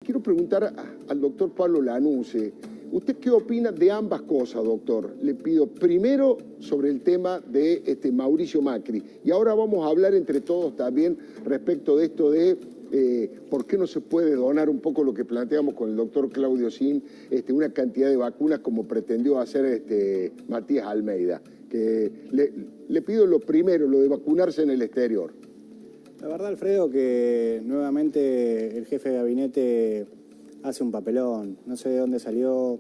Quiero preguntar al doctor Pablo Lanuse, ¿usted qué opina de ambas cosas, doctor? Le pido primero sobre el tema de Mauricio Macri, y ahora vamos a hablar entre todos también respecto de esto de por qué no se puede donar un poco lo que planteamos con el doctor Claudio Sin, una cantidad de vacunas como pretendió hacer Matías Almeida. Que le pido lo primero, lo de vacunarse en el exterior. La verdad, Alfredo, que nuevamente el jefe de gabinete hace un papelón. No sé de dónde salió,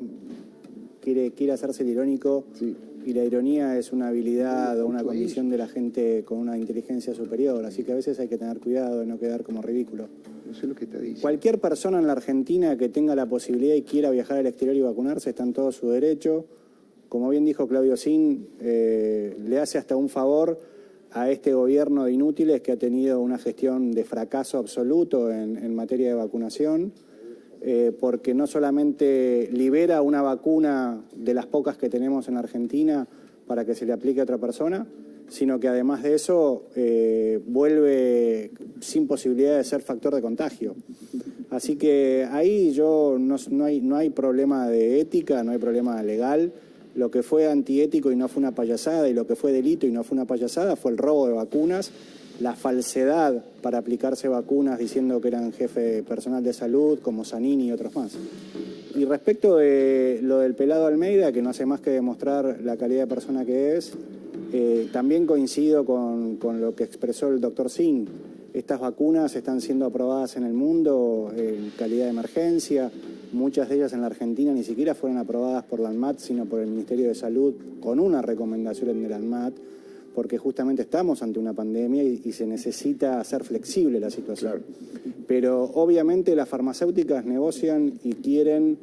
quiere hacerse el irónico. Sí. Y la ironía es una habilidad o una condición de la gente con una inteligencia superior. Así que a veces hay que tener cuidado de no quedar como ridículo. No sé lo que está diciendo. Cualquier persona en la Argentina que tenga la posibilidad y quiera viajar al exterior y vacunarse está en todo su derecho. Como bien dijo Claudio Sin, le hace hasta un favor a este gobierno de inútiles que ha tenido una gestión de fracaso absoluto en materia de vacunación, porque no solamente libera una vacuna de las pocas que tenemos en la Argentina para que se le aplique a otra persona, sino que además de eso vuelve sin posibilidad de ser factor de contagio. Así que ahí no hay problema de ética, no hay problema legal. Lo que fue antiético y no fue una payasada, y lo que fue delito y no fue una payasada, fue el robo de vacunas, la falsedad para aplicarse vacunas diciendo que eran jefe personal de salud, como Zanini y otros más. Y respecto de lo del pelado Almeida, que no hace más que demostrar la calidad de persona que es, también coincido con lo que expresó el doctor Sin. Estas vacunas están siendo aprobadas en el mundo en calidad de emergencia. Muchas de ellas en la Argentina ni siquiera fueron aprobadas por la ANMAT, sino por el Ministerio de Salud, con una recomendación de la ANMAT, porque justamente estamos ante una pandemia y se necesita hacer flexible la situación. Claro. Pero obviamente las farmacéuticas negocian y quieren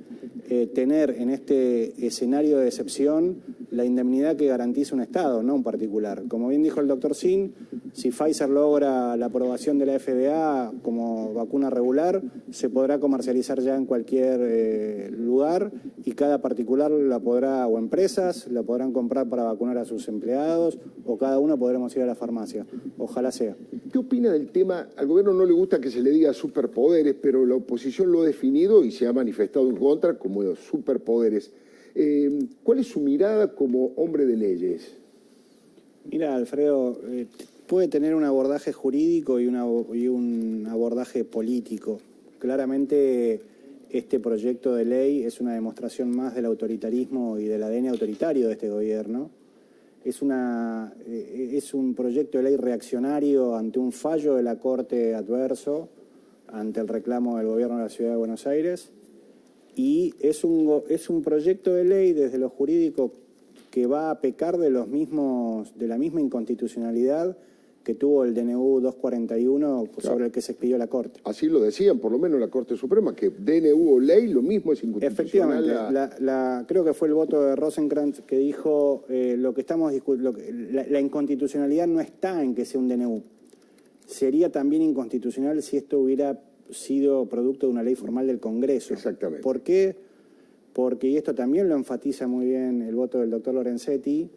tener en este escenario de excepción la indemnidad que garantiza un Estado, no un particular. Como bien dijo el doctor Sin, si Pfizer logra la aprobación de la FDA como vacuna regular, se podrá comercializar ya en cualquier lugar, y cada particular la podrá, o empresas, la podrán comprar para vacunar a sus empleados, o cada uno podremos ir a la farmacia. Ojalá sea. ¿Qué opina del tema? Al gobierno no le gusta que se le diga superpoderes, pero la oposición lo ha definido y se ha manifestado en contra como superpoderes. ¿Cuál es su mirada como hombre de leyes? Mira, Alfredo, puede tener un abordaje jurídico y un abordaje político. Claramente este proyecto de ley es una demostración más del autoritarismo y del ADN autoritario de este gobierno. Es un proyecto de ley reaccionario ante un fallo de la Corte adverso, ante el reclamo del gobierno de la Ciudad de Buenos Aires, y es un proyecto de ley desde lo jurídico que va a pecar de la misma inconstitucionalidad que tuvo el DNU 241 sobre el que se expidió la Corte. Así lo decían, por lo menos la Corte Suprema, que DNU o ley, lo mismo es inconstitucional. Efectivamente, creo que fue el voto de Rosenkrantz que dijo la inconstitucionalidad no está en que sea un DNU. Sería también inconstitucional si esto hubiera sido producto de una ley formal del Congreso. Exactamente. ¿Por qué? Porque, y esto también lo enfatiza muy bien el voto del doctor Lorenzetti,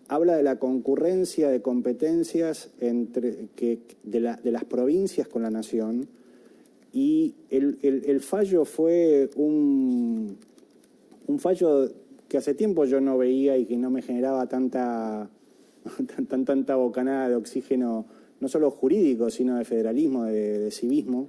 habla de la concurrencia de competencias de las provincias con la nación, y el fallo fue un fallo que hace tiempo yo no veía y que no me generaba tanta bocanada de oxígeno, no solo jurídico, sino de federalismo, de civismo.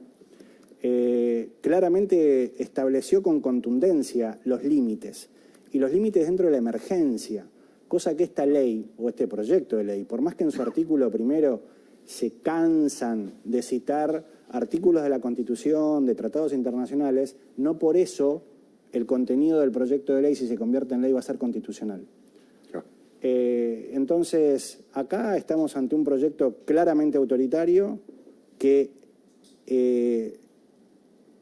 Claramente estableció con contundencia los límites, y los límites dentro de la emergencia, cosa que esta ley, o este proyecto de ley, por más que en su artículo primero se cansan de citar artículos de la Constitución, de tratados internacionales, no por eso el contenido del proyecto de ley, si se convierte en ley, va a ser constitucional. Entonces, acá estamos ante un proyecto claramente autoritario que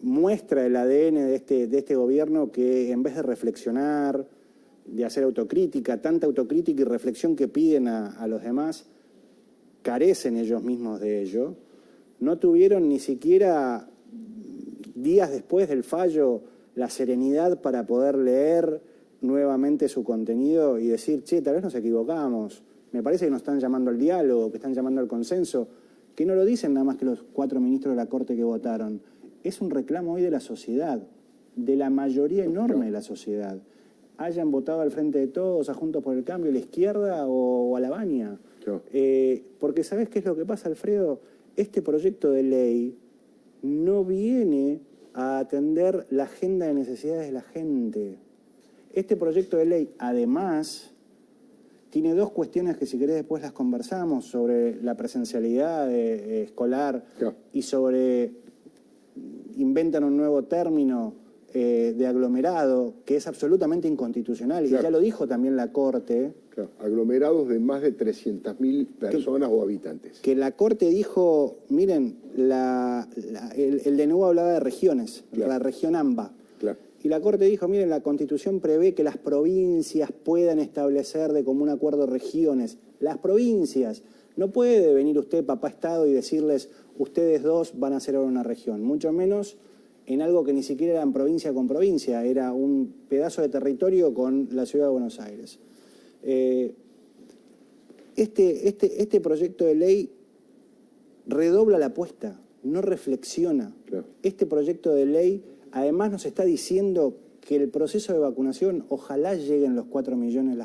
muestra el ADN de este gobierno, que en vez de reflexionar, de hacer autocrítica, tanta autocrítica y reflexión que piden a los demás, carecen ellos mismos de ello. No tuvieron ni siquiera días después del fallo la serenidad para poder leer nuevamente su contenido y decir, che, tal vez nos equivocamos, me parece que nos están llamando al diálogo, que están llamando al consenso, que no lo dicen nada más que los 4 ministros de la Corte que votaron. es un reclamo hoy de la sociedad, de la mayoría enorme de la sociedad. Hayan votado al Frente de Todos, a Juntos por el Cambio, a la izquierda o a la Baña. Claro. Porque ¿sabés qué es lo que pasa, Alfredo? Este proyecto de ley no viene a atender la agenda de necesidades de la gente. Este proyecto de ley, además, tiene dos cuestiones que si querés después las conversamos, sobre la presencialidad escolar y sobre, inventan un nuevo término de aglomerado, que es absolutamente inconstitucional, y ya lo dijo también la Corte. Claro, aglomerados de más de 300.000 personas o habitantes. Que la Corte dijo, miren, el DNU hablaba de regiones, la región AMBA. Claro. Y la Corte dijo, miren, la Constitución prevé que las provincias puedan establecer de común acuerdo regiones. Las provincias. No puede venir usted, papá Estado, y decirles, ustedes dos van a ser ahora una región. Mucho menos en algo que ni siquiera era en provincia con provincia, era un pedazo de territorio con la ciudad de Buenos Aires. Este proyecto de ley redobla la apuesta, no reflexiona. Claro. Este proyecto de ley además nos está diciendo que el proceso de vacunación, ojalá lleguen las 4 millones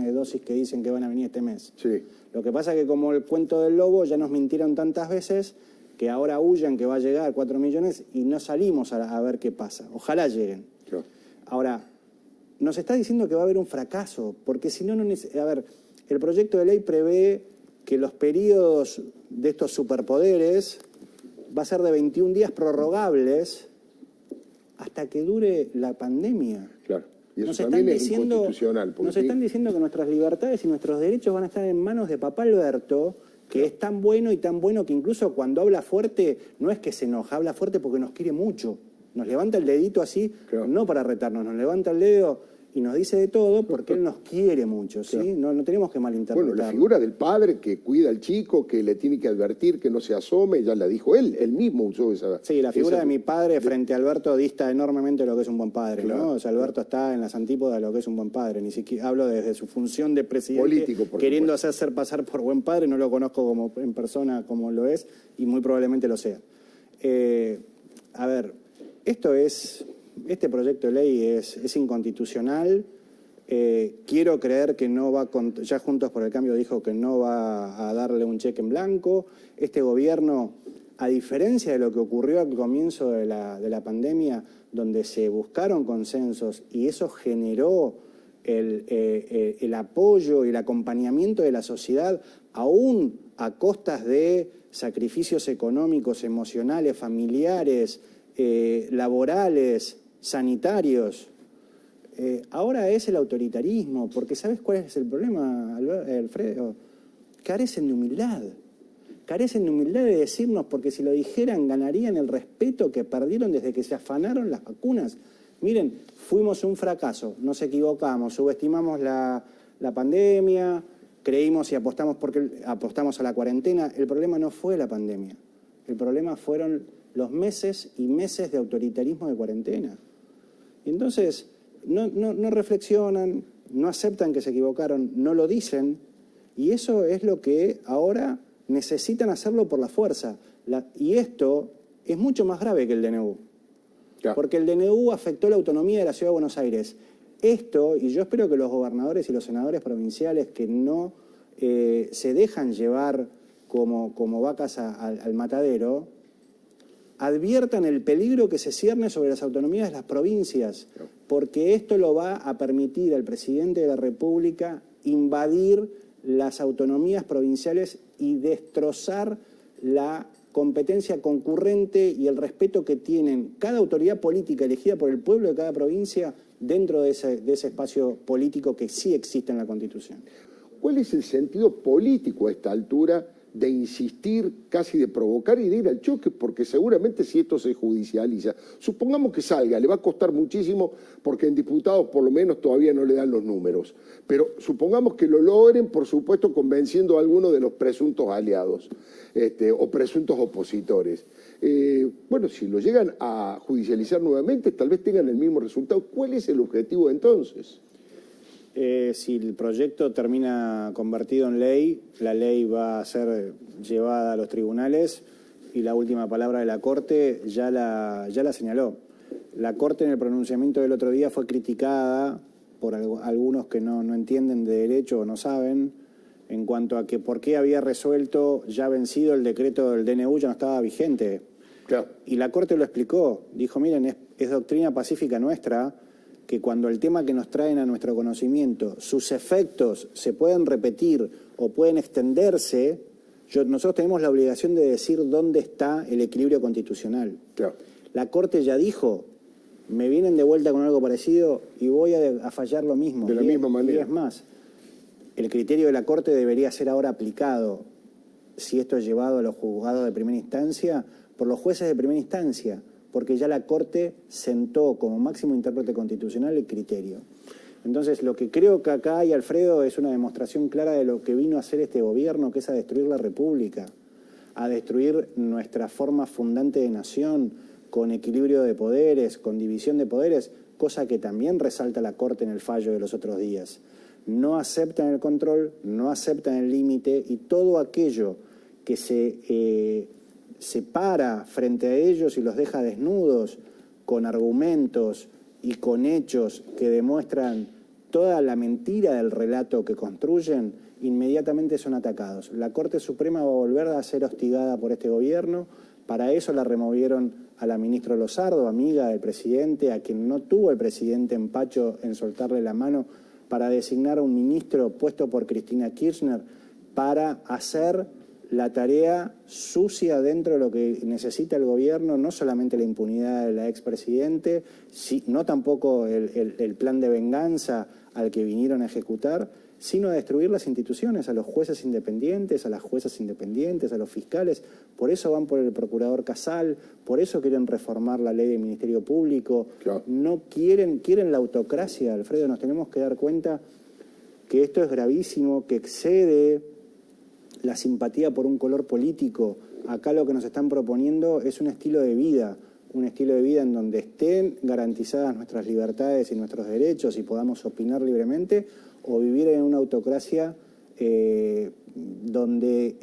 de dosis que dicen que van a venir este mes. Sí. Lo que pasa es que como el cuento del lobo ya nos mintieron tantas veces que ahora huyan que va a llegar 4 millones y no salimos a ver qué pasa. Ojalá lleguen. Claro. Ahora, nos está diciendo que va a haber un fracaso, porque si no, a ver, el proyecto de ley prevé que los periodos de estos superpoderes va a ser de 21 días prorrogables hasta que dure la pandemia. Claro. Y eso también es inconstitucional. Nos están diciendo que nuestras libertades y nuestros derechos van a estar en manos de papá Alberto, que es tan bueno y tan bueno que incluso cuando habla fuerte, no es que se enoja, habla fuerte porque nos quiere mucho. Nos levanta el dedito así, no para retarnos, nos levanta el dedo y nos dice de todo porque él nos quiere mucho, ¿sí? No tenemos que malinterpretar. Bueno, la figura del padre que cuida al chico, que le tiene que advertir que no se asome, ya la dijo él mismo usó esa... Sí, la figura de mi padre frente a Alberto dista enormemente de lo que es un buen padre, ¿no? O sea, Alberto está en las antípodas de lo que es un buen padre, ni siquiera hablo desde su función de presidente, político, queriendo hacer pasar por buen padre, no lo conozco como en persona como lo es, y muy probablemente lo sea. A ver, este proyecto de ley es inconstitucional. Quiero creer que no va ya Juntos por el Cambio dijo que no va a darle un cheque en blanco. Este gobierno, a diferencia de lo que ocurrió al comienzo de la pandemia, donde se buscaron consensos y eso generó el apoyo y el acompañamiento de la sociedad, aún a costas de sacrificios económicos, emocionales, familiares, laborales, sanitarios. Ahora es el autoritarismo, porque ¿sabes cuál es el problema, Alfredo? Carecen de humildad. Carecen de humildad de decirnos, porque si lo dijeran ganarían el respeto que perdieron desde que se afanaron las vacunas. Miren, fuimos un fracaso, nos equivocamos, subestimamos la pandemia, creímos y apostamos a la cuarentena. El problema no fue la pandemia, el problema fueron los meses y meses de autoritarismo de cuarentena. Y entonces no reflexionan, no aceptan que se equivocaron, no lo dicen, y eso es lo que ahora necesitan hacerlo por la fuerza. Y esto es mucho más grave que el DNU, porque el DNU afectó la autonomía de la Ciudad de Buenos Aires. Esto, y yo espero que los gobernadores y los senadores provinciales que no se dejan llevar como vacas al matadero, adviertan el peligro que se cierne sobre las autonomías de las provincias, porque esto lo va a permitir al presidente de la República invadir las autonomías provinciales y destrozar la competencia concurrente y el respeto que tienen cada autoridad política elegida por el pueblo de cada provincia dentro de ese espacio político que sí existe en la Constitución. ¿Cuál es el sentido político a esta altura de insistir, casi de provocar y de ir al choque? Porque seguramente si esto se judicializa, supongamos que salga, le va a costar muchísimo porque en diputados por lo menos todavía no le dan los números, pero supongamos que lo logren, por supuesto, convenciendo a alguno de los presuntos aliados o presuntos opositores. Bueno, si lo llegan a judicializar nuevamente, tal vez tengan el mismo resultado. ¿Cuál es el objetivo entonces? Si el proyecto termina convertido en ley, la ley va a ser llevada a los tribunales y la última palabra de la Corte ya la señaló. La Corte en el pronunciamiento del otro día fue criticada por algunos que no entienden de derecho o no saben, en cuanto a que por qué había resuelto ya vencido el decreto del DNU, ya no estaba vigente. Claro. Y la Corte lo explicó, dijo, miren, es doctrina pacífica nuestra que cuando el tema que nos traen a nuestro conocimiento, sus efectos se pueden repetir o pueden extenderse, nosotros tenemos la obligación de decir dónde está el equilibrio constitucional. Claro. La Corte ya dijo, me vienen de vuelta con algo parecido y voy a fallar lo mismo. De la misma manera. Y es más, el criterio de la Corte debería ser ahora aplicado, si esto es llevado a los juzgados de primera instancia, por los jueces de primera instancia, porque ya la Corte sentó como máximo intérprete constitucional el criterio. Entonces, lo que creo que acá hay, Alfredo, es una demostración clara de lo que vino a hacer este gobierno, que es a destruir la República, a destruir nuestra forma fundante de nación, con equilibrio de poderes, con división de poderes, cosa que también resalta la Corte en el fallo de los otros días. No aceptan el control, no aceptan el límite y todo aquello que se para frente a ellos y los deja desnudos con argumentos y con hechos que demuestran toda la mentira del relato que construyen, inmediatamente son atacados. La Corte Suprema va a volver a ser hostigada por este gobierno. Para eso la removieron a la ministra Lozardo, amiga del presidente, a quien no tuvo el presidente empacho en soltarle la mano, para designar a un ministro puesto por Cristina Kirchner para hacer la tarea sucia dentro de lo que necesita el gobierno, no solamente la impunidad de la expresidente, no tampoco el plan de venganza al que vinieron a ejecutar, sino a destruir las instituciones, a los jueces independientes, a las juezas independientes, a los fiscales. Por eso van por el procurador Casal, por eso quieren reformar la ley del Ministerio Público. Claro. No quieren la autocracia, Alfredo. Nos tenemos que dar cuenta que esto es gravísimo, que excede la simpatía por un color político. Acá lo que nos están proponiendo es un estilo de vida en donde estén garantizadas nuestras libertades y nuestros derechos y podamos opinar libremente, o vivir en una autocracia donde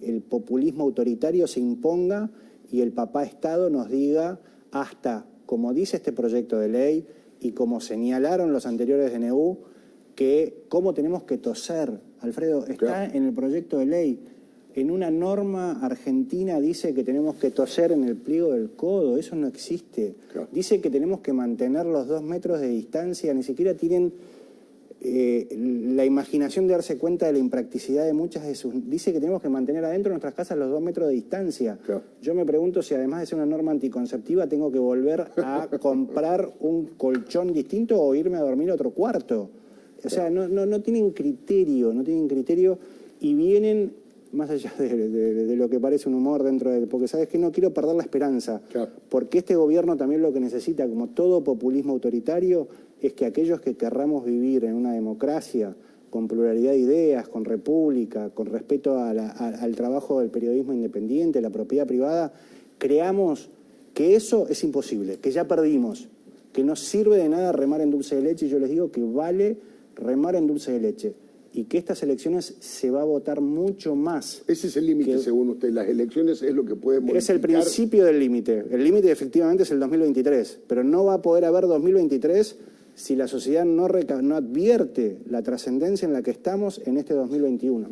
el populismo autoritario se imponga y el papá Estado nos diga hasta, como dice este proyecto de ley y como señalaron los anteriores DNU, que cómo tenemos que toser. Alfredo, está claro en el proyecto de ley. En una norma argentina dice que tenemos que toser en el pliego del codo. Eso no existe. Claro. Dice que tenemos que mantener los 2 metros de distancia. Ni siquiera tienen la imaginación de darse cuenta de la impracticidad de muchas de sus... Dice que tenemos que mantener adentro de nuestras casas los 2 metros de distancia. Claro. Yo me pregunto si además de ser una norma anticonceptiva tengo que volver a comprar un colchón distinto o irme a dormir a otro cuarto. O sea, no tienen criterio, y vienen, más allá de lo que parece un humor dentro de... Porque sabes que no quiero perder la esperanza, claro, porque este gobierno también lo que necesita, como todo populismo autoritario, es que aquellos que querramos vivir en una democracia con pluralidad de ideas, con república, con respeto al trabajo del periodismo independiente, la propiedad privada, creamos que eso es imposible, que ya perdimos, que no sirve de nada remar en dulce de leche, y yo les digo que vale remar en dulce de leche, y que estas elecciones se va a votar mucho más. Ese es el límite, según usted. Las elecciones es lo que puede modificar. Es el principio del límite. El límite efectivamente es el 2023, pero no va a poder haber 2023 si la sociedad no advierte la trascendencia en la que estamos en este 2021.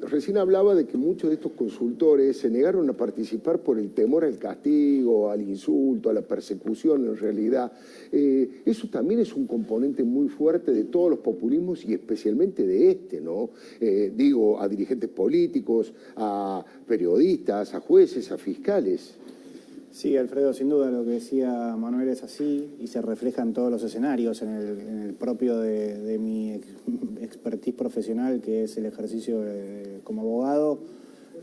Recién hablaba de que muchos de estos consultores se negaron a participar por el temor al castigo, al insulto, a la persecución en realidad. Eso también es un componente muy fuerte de todos los populismos y especialmente de este, ¿no? Digo, a dirigentes políticos, a periodistas, a jueces, a fiscales. Sí, Alfredo, sin duda lo que decía Manuel es así y se refleja en todos los escenarios, en el propio de mi expertise profesional, que es el ejercicio como abogado.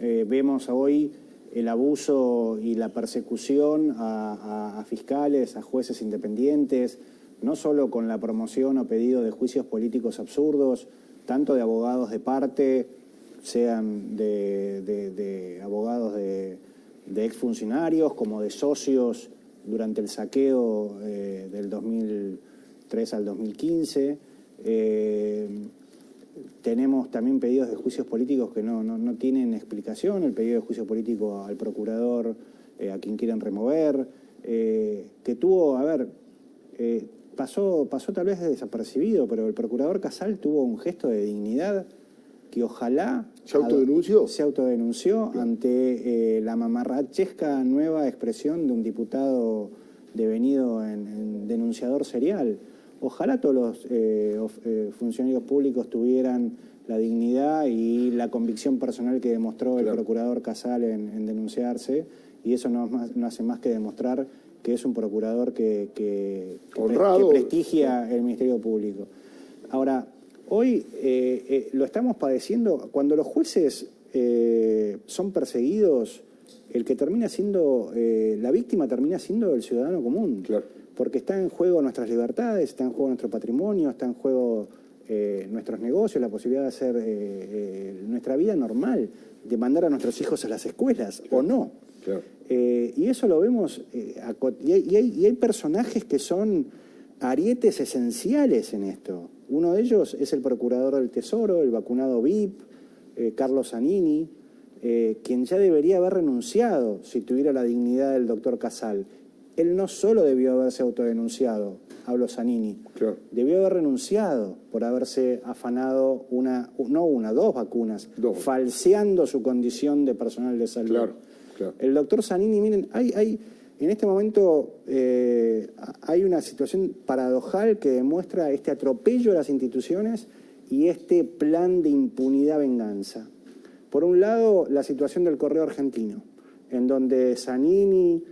Vemos hoy el abuso y la persecución a fiscales, a jueces independientes, no solo con la promoción o pedido de juicios políticos absurdos, tanto de abogados de parte, sean de abogados de exfuncionarios como de socios durante el saqueo del 2003 al 2015. tenemos también pedidos de juicios políticos que no tienen explicación, el pedido de juicio político al procurador, a quien quieren remover, que tuvo, pasó tal vez desapercibido, pero el procurador Casal tuvo un gesto de dignidad que ojalá... ¿Se autodenunció? Se autodenunció ante la mamarrachesca nueva expresión de un diputado devenido en denunciador serial. Ojalá todos los funcionarios públicos tuvieran la dignidad y la convicción personal que demostró el procurador Casal en denunciarse, y eso no hace más que demostrar que es un procurador que prestigia el Ministerio Público. Ahora, hoy lo estamos padeciendo. Cuando los jueces son perseguidos, el que termina siendo, la víctima termina siendo el ciudadano común. Claro. Porque está en juego nuestras libertades, está en juego nuestro patrimonio, está en juego nuestros negocios, la posibilidad de hacer nuestra vida normal, de mandar a nuestros hijos a las escuelas, o no. Claro. Y eso lo vemos, y hay personajes que son arietes esenciales en esto. Uno de ellos es el procurador del Tesoro, el vacunado VIP, Carlos Zanini, quien ya debería haber renunciado si tuviera la dignidad del doctor Casal. Él no solo debió haberse autodenunciado, hablo Zanini, claro, debió haber renunciado por haberse afanado dos vacunas, falseando su condición de personal de salud. Claro, claro. El doctor Zanini, miren, en este momento hay una situación paradojal que demuestra este atropello de las instituciones y este plan de impunidad-venganza. Por un lado, la situación del Correo Argentino, en donde Zanini,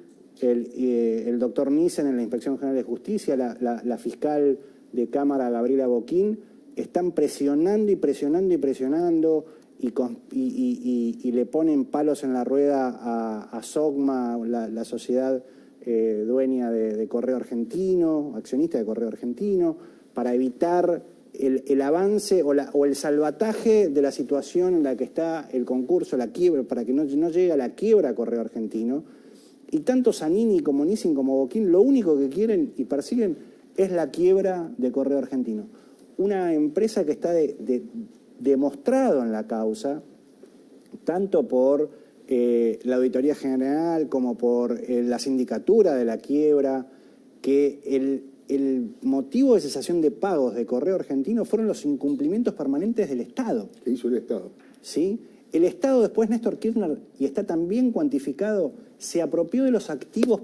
el doctor Nissen en la Inspección General de Justicia, la fiscal de Cámara Gabriela Boquín, están presionando y presionando y presionando y le ponen palos en la rueda a SOGMA, la sociedad dueña de Correo Argentino, accionista de Correo Argentino, para evitar el avance o el salvataje de la situación en la que está el concurso, la quiebra, para que no llegue a la quiebra Correo Argentino. Y tanto Zanini como Nissen como Boquín lo único que quieren y persiguen es la quiebra de Correo Argentino. Una empresa que está demostrado en la causa, tanto por la Auditoría General como por la sindicatura de la quiebra, que el motivo de cesación de pagos de Correo Argentino fueron los incumplimientos permanentes del Estado. ¿Qué hizo el Estado? ¿Sí? El Estado, después Néstor Kirchner, y está también cuantificado, se apropió de los activos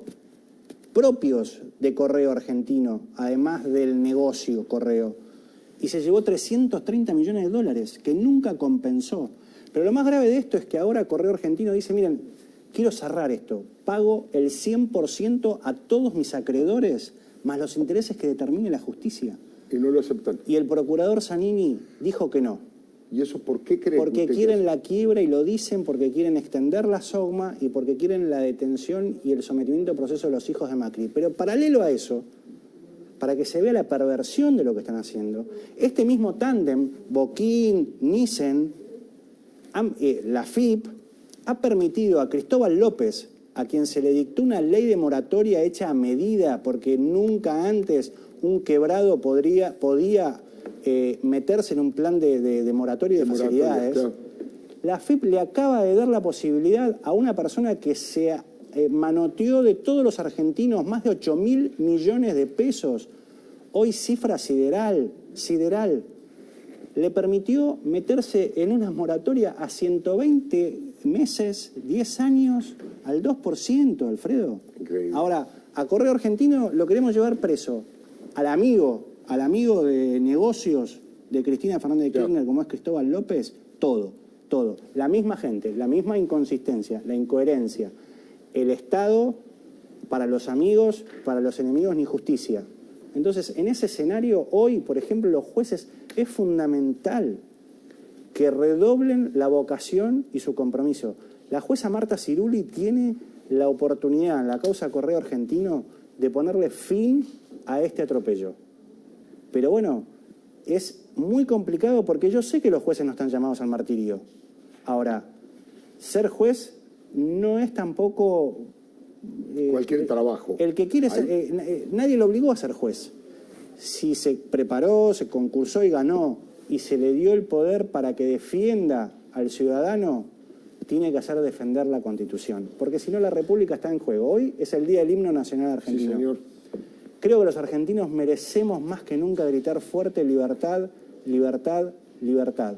propios de Correo Argentino, además del negocio Correo, y se llevó 330 millones de dólares, que nunca compensó. Pero lo más grave de esto es que ahora Correo Argentino dice, miren, quiero cerrar esto, pago el 100% a todos mis acreedores, más los intereses que determine la justicia. Y no lo aceptan. Y el procurador Zanini dijo que no. ¿Y eso por qué creen? Porque quieren la quiebra y lo dicen, porque quieren extender la SOGMA y porque quieren la detención y el sometimiento al proceso de los hijos de Macri. Pero paralelo a eso, para que se vea la perversión de lo que están haciendo, este mismo tándem, Boquín, Nissen, la FIP, ha permitido a Cristóbal López, a quien se le dictó una ley de moratoria hecha a medida, porque nunca antes un quebrado podía meterse en un plan de moratoria de facilidades. Claro. La FIP le acaba de dar la posibilidad a una persona que se manoteó de todos los argentinos más de 8.000 millones de pesos, hoy cifra sideral, le permitió meterse en una moratoria a 120 meses, 10 años, al 2%, Alfredo. Increíble. Ahora, a Correo Argentino lo queremos llevar preso, al amigo de negocios de Cristina Fernández de Kirchner, como es Cristóbal López, todo. La misma gente, la misma inconsistencia, la incoherencia. El Estado para los amigos, para los enemigos ni justicia. Entonces, en ese escenario, hoy, por ejemplo, los jueces, es fundamental que redoblen la vocación y su compromiso. La jueza Marta Ciruli tiene la oportunidad en la causa Correo Argentino de ponerle fin a este atropello. Pero bueno, es muy complicado porque yo sé que los jueces no están llamados al martirio. Ahora, ser juez no es tampoco... cualquier trabajo. El que quiere ser, nadie lo obligó a ser juez. Si se preparó, se concursó y ganó y se le dio el poder para que defienda al ciudadano, tiene que hacer defender la Constitución. Porque si no, la República está en juego. Hoy es el día del himno nacional argentino. Sí, señor. Creo que los argentinos merecemos más que nunca gritar fuerte libertad, libertad, libertad.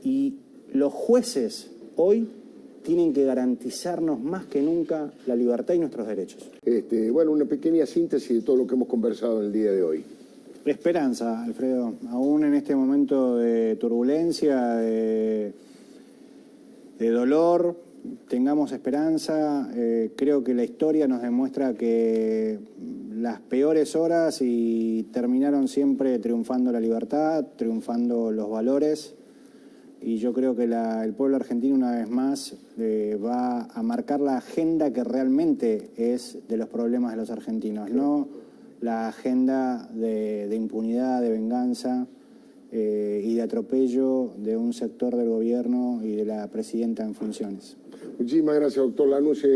Y los jueces hoy tienen que garantizarnos más que nunca la libertad y nuestros derechos. Bueno, una pequeña síntesis de todo lo que hemos conversado en el día de hoy. Esperanza, Alfredo. Aún en este momento de turbulencia, de dolor, tengamos esperanza. Creo que la historia nos demuestra que las peores horas y terminaron siempre triunfando la libertad, triunfando los valores. Y yo creo que el pueblo argentino una vez más va a marcar la agenda que realmente es de los problemas de los argentinos, no la agenda de impunidad, de venganza y de atropello de un sector del gobierno y de la presidenta en funciones. Muchísimas gracias, doctor Lanuse.